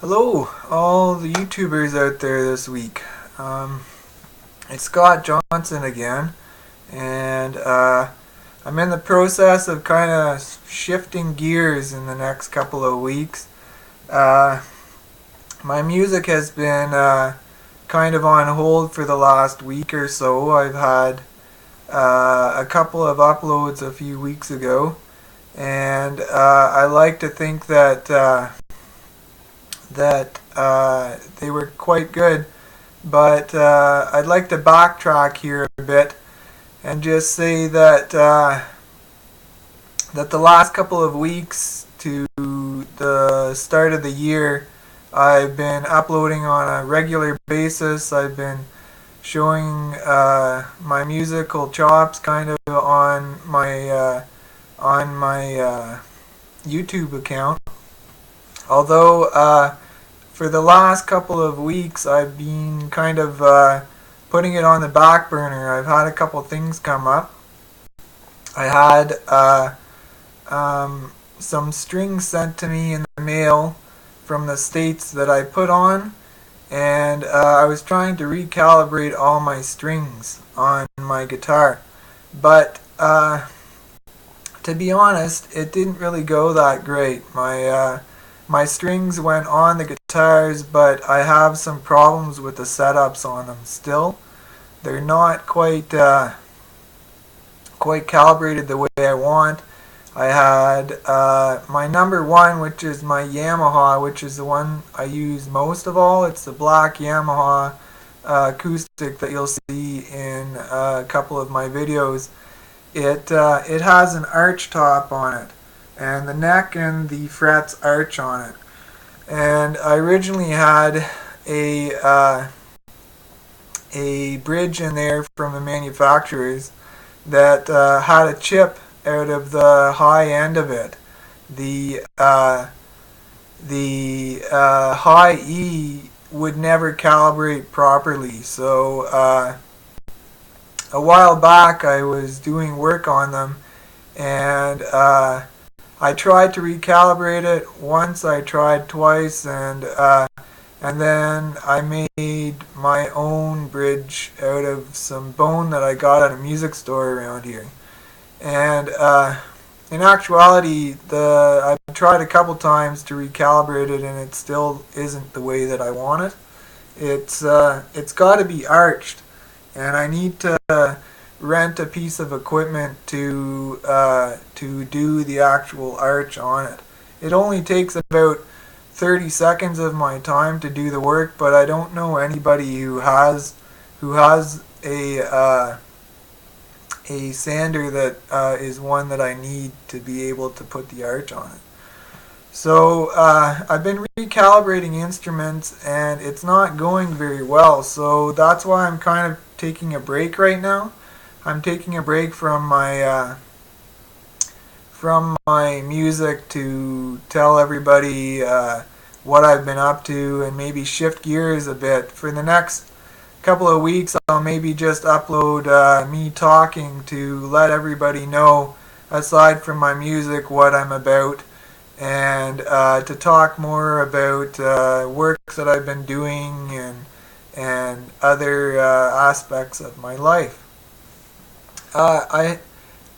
Hello, all the YouTubers out there this week. It's Scott Johnson again, and I'm in the process of kind of shifting gears in the next couple of weeks. Uh, my music has been kind of on hold for the last week or so. I've had a couple of uploads a few weeks ago, and I like to think that they were quite good. But I'd like to backtrack here a bit and just say that the last couple of weeks to the start of the year, I've been uploading on a regular basis. I've been showing my musical chops kind of on my YouTube account. Although for the last couple of weeks, I've been kind of putting it on the back burner. I've had a couple things come up. I had some strings sent to me in the mail from the States that I put on, and I was trying to recalibrate all my strings on my guitar. But to be honest, it didn't really go that great. My strings went on the guitars, but I have some problems with the setups on them still. They're not quite calibrated the way I want. I had my number one, which is my Yamaha, which is the one I use most of all. It's the black Yamaha acoustic that you'll see in a couple of my videos. It has an arch top on it, and the neck and the frets arch on it. And I originally had a bridge in there from the manufacturers that had a chip out of the high end of it. The high E would never calibrate properly, so a while back I was doing work on them, and I tried to recalibrate it once, I tried twice, and then I made my own bridge out of some bone that I got at a music store around here. And in actuality, I've tried a couple times to recalibrate it, and it still isn't the way that I want it. It's got to be arched, and I need to rent a piece of equipment to do the actual arch on it. It only takes about 30 seconds of my time to do the work, but I don't know anybody who has a sander that is one that I need to be able to put the arch on it. So I've been recalibrating instruments, and it's not going very well. So that's why I'm kind of taking a break right now. I'm taking a break from my music to tell everybody what I've been up to and maybe shift gears a bit. For the next couple of weeks, I'll maybe just upload me talking to let everybody know, aside from my music, what I'm about, and to talk more about works that I've been doing and other aspects of my life. I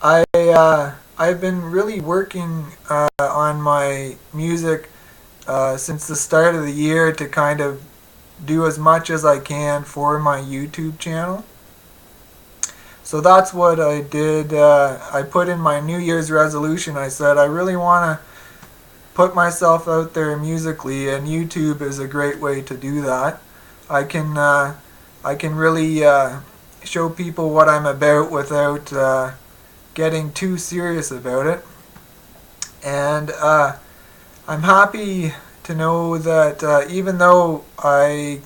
I've been really working on my music since the start of the year to kind of do as much as I can for my YouTube channel. So that's what I did. I put in my New Year's resolution. I said I really want to put myself out there musically, and YouTube is a great way to do that. I can really show people what I'm about without getting too serious about it. And I'm happy to know that even though I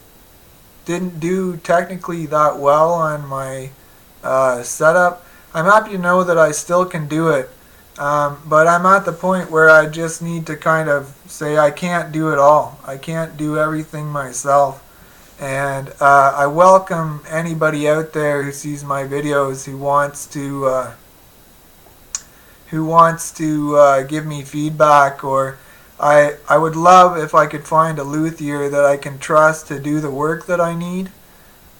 didn't do technically that well on my setup, I'm happy to know that I still can do it. But I'm at the point where I just need to kind of say I can't do it all. I can't do everything myself. And I welcome anybody out there who sees my videos who wants to give me feedback or I would love if I could find a luthier that I can trust to do the work that I need.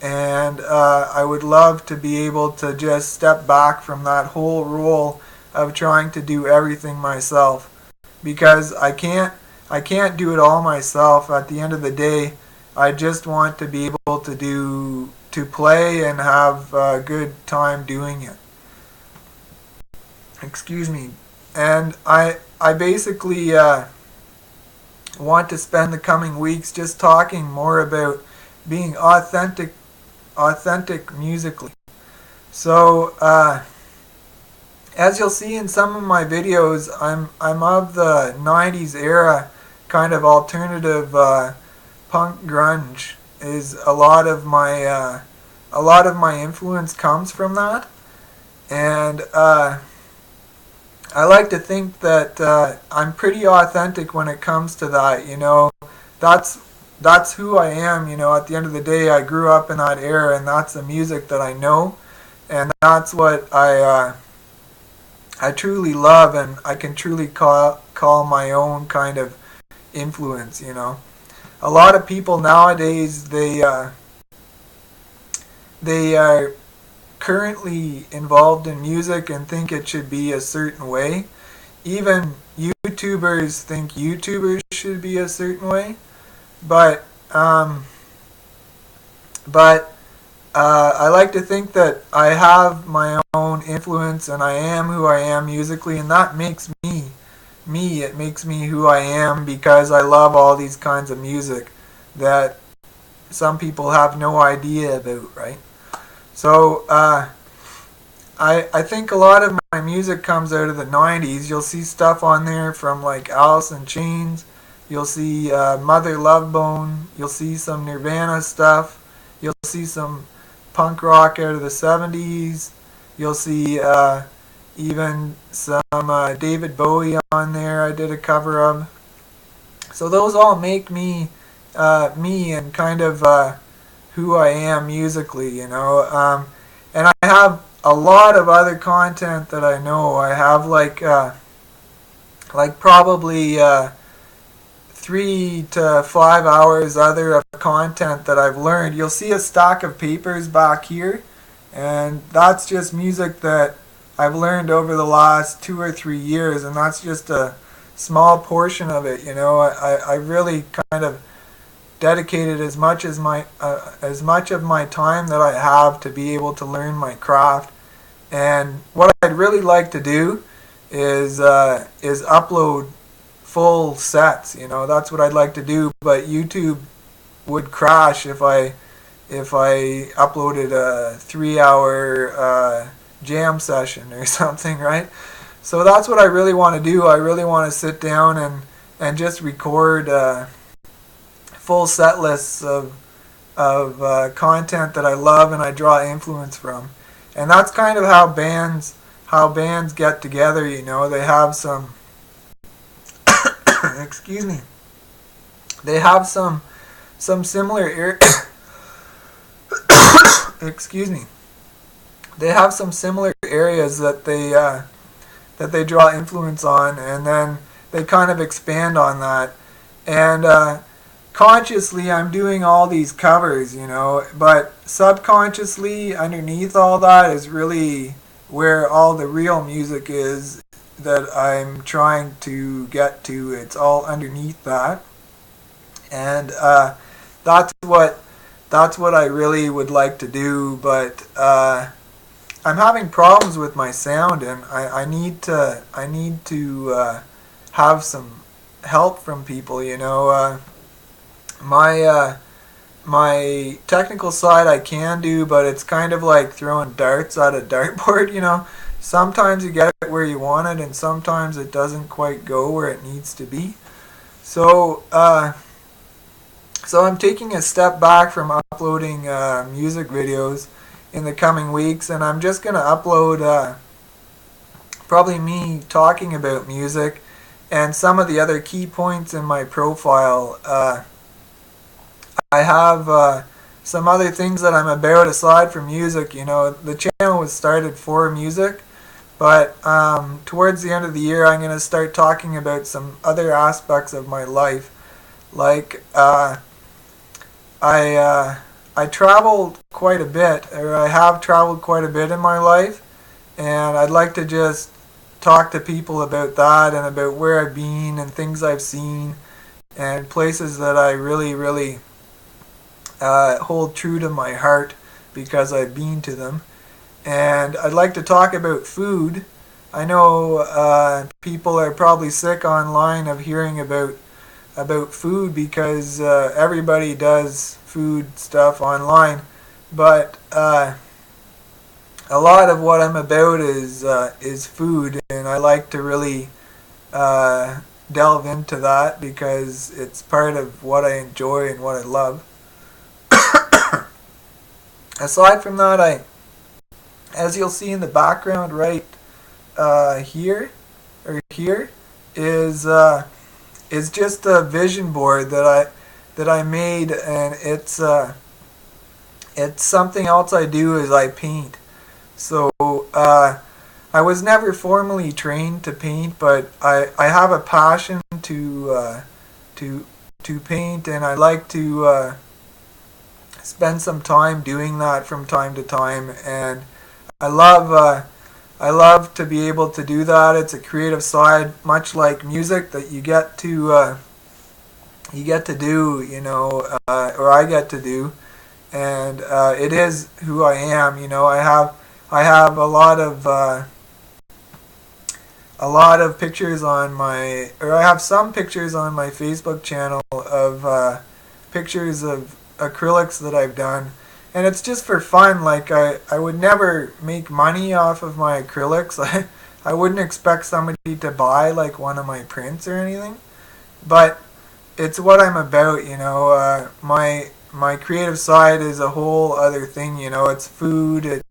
And I would love to be able to just step back from that whole role of trying to do everything myself, because I can't do it all myself. At the end of the day, I just want to be able to play and have a good time doing it. Excuse me. And I basically want to spend the coming weeks just talking more about being authentic musically. So as you'll see in some of my videos, I'm of the '90s era, kind of alternative punk grunge. Is a lot of my influence comes from that, and I like to think that I'm pretty authentic when it comes to that. You know, that's who I am. You know, at the end of the day, I grew up in that era, and that's the music that I know, and that's what I truly love, and I can truly call my own kind of influence. You know, a lot of people nowadays they are currently involved in music and think it should be a certain way. Even YouTubers think YouTubers should be a certain way, but I like to think that I have my own influence and I am who I am musically, and that makes me me. It makes me who I am because I love all these kinds of music that some people have no idea about, right? So I think a lot of my music comes out of the '90s. You'll see stuff on there from like Alice in Chains. You'll see Mother Love Bone. You'll see some Nirvana stuff. You'll see some punk rock out of the '70s. You'll see even some David Bowie on there. I did a cover of. So those all make me me and kind of who I am musically, you know. And I have a lot of other content that I know. I have like probably 3 to 5 hours other of content that I've learned. You'll see a stack of papers back here, and that's just music that I've learned over the last 2 or 3 years, and that's just a small portion of it. You know, I really kind of dedicated as much of my time that I have to be able to learn my craft. And what I'd really like to do is upload full sets. You know, that's what I'd like to do. But YouTube would crash if I uploaded a 3-hour jam session or something, right? So that's what I really want to do. I really want to sit down and just record full set lists of content that I love and I draw influence from. And that's kind of how bands get together, you know. They have some excuse me. They have some similar excuse me. They have some similar areas that they draw influence on, and then they kind of expand on that. And consciously I'm doing all these covers, you know, but subconsciously underneath all that is really where all the real music is that I'm trying to get to. It's all underneath that. And that's what I really would like to do, but I'm having problems with my sound, and I need to have some help from people, you know. My technical side I can do, but it's kind of like throwing darts at a dartboard, you know. Sometimes you get it where you want it, and sometimes it doesn't quite go where it needs to be. So I'm taking a step back from uploading music videos in the coming weeks, and I'm just going to upload probably me talking about music and some of the other key points in my profile. I have some other things that I'm about aside from music. You know, the channel was started for music, But towards the end of the year, I'm going to start talking about some other aspects of my life. Like I traveled quite a bit, or I have traveled quite a bit in my life, and I'd like to just talk to people about that and about where I've been and things I've seen and places that I really hold true to my heart because I've been to them. And I'd like to talk about food. I know people are probably sick online of hearing about food because everybody does food stuff online, but a lot of what I'm about is food, and I like to really delve into that because it's part of what I enjoy and what I love. Aside from that, as you'll see in the background right here or here is just a vision board that I made, and it's something else I do is I paint. So I was never formally trained to paint, but I have a passion to paint, and I like to spend some time doing that from time to time, and I love to be able to do that. It's a creative side, much like music, that you get to do, or I get to do, and it is who I am. I have a lot of pictures on my, or I have some pictures on my Facebook channel of pictures of acrylics that I've done, and it's just for fun. Like I would never make money off of my acrylics. I wouldn't expect somebody to buy like one of my prints or anything, but it's what I'm about. My creative side is a whole other thing. It's food,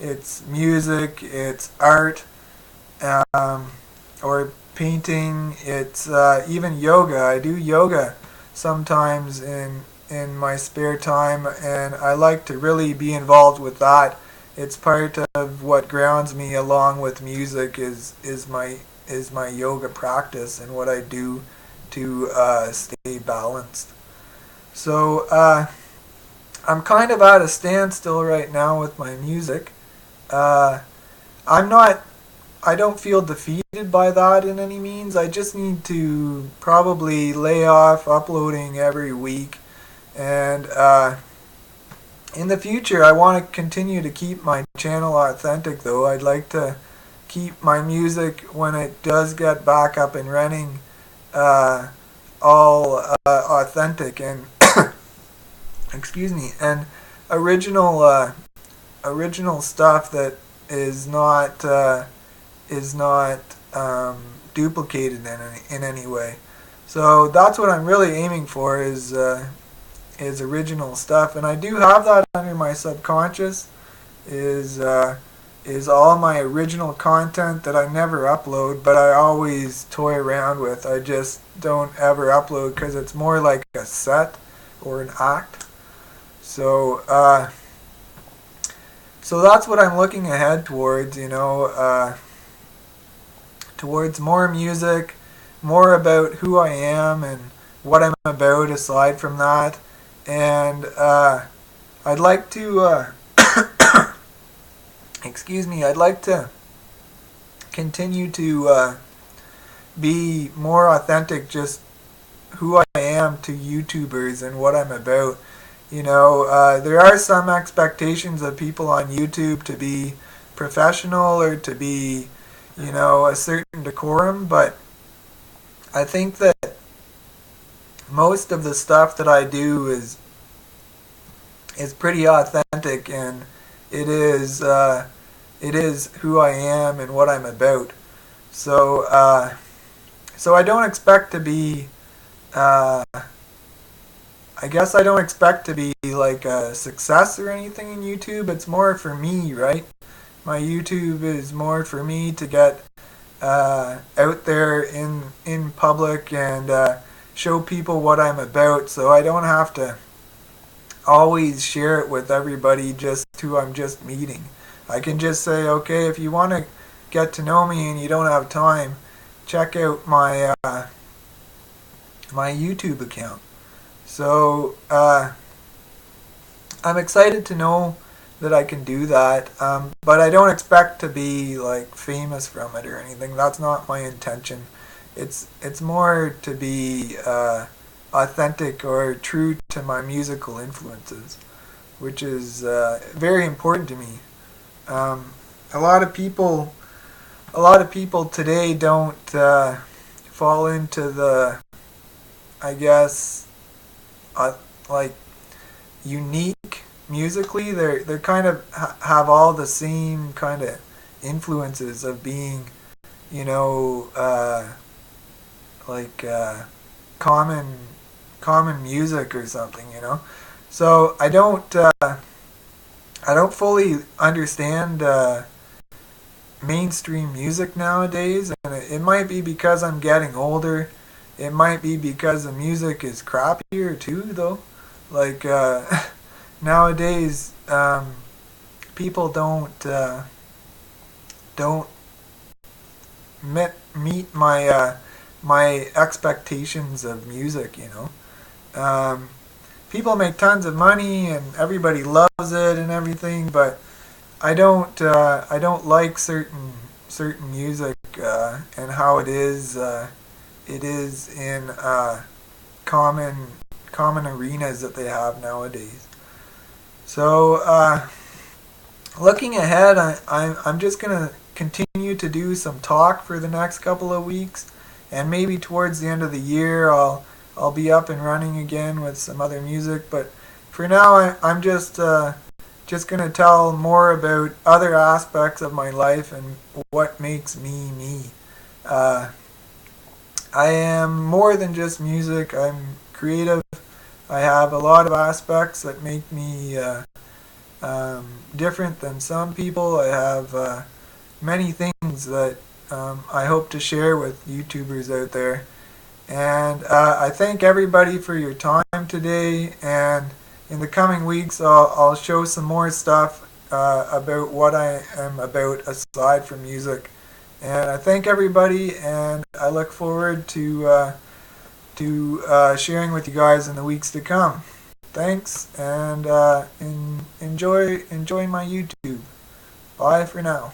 it's music, it's art, or painting. It's even yoga. I do yoga sometimes in my spare time, and I like to really be involved with that. It's part of what grounds me, along with music, is my yoga practice and what I do to stay balanced. So I'm kind of at a standstill right now with my music. Uh, I'm not. I don't feel defeated by that in any means. I just need to probably lay off uploading every week, and in the future, I want to continue to keep my channel authentic. Though I'd like to keep my music, when it does get back up and running, all authentic and excuse me, and original stuff that is not duplicated in any way. So that's what I'm really aiming for is original stuff, and I do have that under my subconscious. Is all my original content that I never upload, but I always toy around with. I just don't ever upload because it's more like a set or an act. So so that's what I'm looking ahead towards. Towards more music, more about who I am and what I'm about aside from that. And I'd like to, excuse me, I'd like to continue to be more authentic, just who I am to YouTubers and what I'm about. There are some expectations of people on YouTube to be professional or to be, a certain decorum, but I think that most of the stuff that I do is pretty authentic, and it is who I am and what I'm about. So so I don't expect to be I guess I don't expect to be like a success or anything in YouTube. It's more for me, right? My YouTube is more for me to get out there in public and show people what I'm about, so I don't have to always share it with everybody just who I'm just meeting. I can just say, okay, if you want to get to know me and you don't have time, check out my YouTube account. So I'm excited to know that I can do that, but I don't expect to be like famous from it or anything. That's not my intention. It's more to be authentic or true to my musical influences, which is very important to me. Um, a lot of people, a lot of people today don't fall into the, I guess, uh, like unique musically. They're kind of have all the same kind of influences of being, you know, like common common music or something, you know. So I don't fully understand mainstream music nowadays, and it might be because I'm getting older. It might be because the music is crappier too, though. Like nowadays, people don't meet my expectations of music. You know, people make tons of money and everybody loves it and everything, but I don't like certain music and how it is in common common arenas that they have nowadays. So looking ahead, I'm just gonna continue to do some talk for the next couple of weeks, and maybe towards the end of the year I'll be up and running again with some other music. But for now, I'm just gonna tell more about other aspects of my life and what makes me me. Uh, I am more than just music. I'm creative. I have a lot of aspects that make me different than some people. I have many things that I hope to share with YouTubers out there. And I thank everybody for your time today. And in the coming weeks, I'll show some more stuff about what I am about aside from music. And I thank everybody, and I look forward to sharing with you guys in the weeks to come. Thanks, and enjoy my YouTube. Bye for now.